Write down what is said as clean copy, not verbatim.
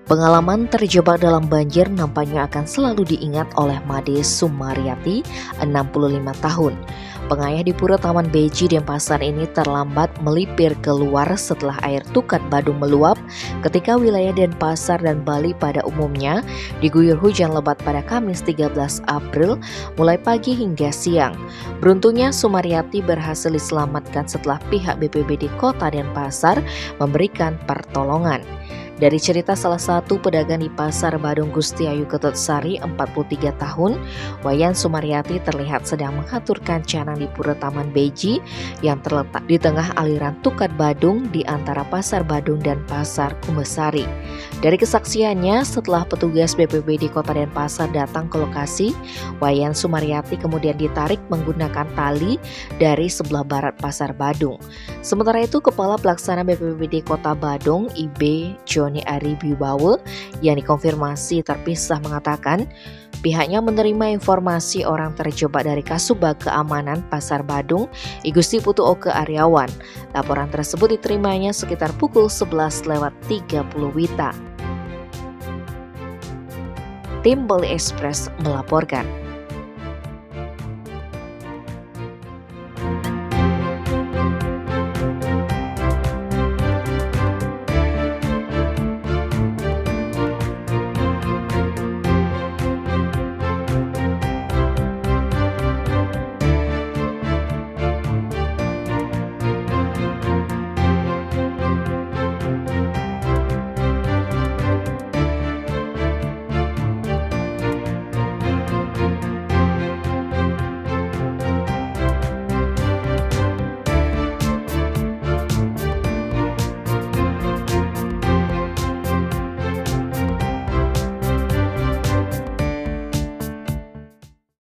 Pengalaman terjebak dalam banjir nampaknya akan selalu diingat oleh Made Sumaryati, 65 tahun. Pengayah di Pura Taman Beji Denpasar ini terlambat melipir keluar setelah air Tukat Badung meluap ketika wilayah Denpasar dan Bali pada umumnya diguyur hujan lebat pada Kamis 13 April mulai pagi hingga siang. Beruntungnya Sumaryati berhasil diselamatkan setelah pihak BPBD Kota Denpasar memberikan pertolongan. Dari cerita salah satu pedagang di Pasar Badung Gusti Ayu Ketutsari, 43 tahun, Wayan Sumaryati terlihat sedang mengaturkan canang di Pura Taman Beji yang terletak di tengah aliran Tukat Badung di antara Pasar Badung dan Pasar Kumbesari. Dari kesaksiannya, setelah petugas BPBD Kota Denpasar datang ke lokasi, Wayan Sumaryati kemudian ditarik menggunakan tali dari sebelah barat Pasar Badung. Sementara itu, Kepala Pelaksana BPBD Kota Badung, IB Joni Ari Bibawe, yang dikonfirmasi terpisah mengatakan pihaknya menerima informasi orang terjebak dari Kasubag Keamanan Pasar Badung, Igusti Putu Oke Aryawan. Laporan tersebut diterimanya sekitar pukul 11:30 WITA. Tim Bali Express melaporkan.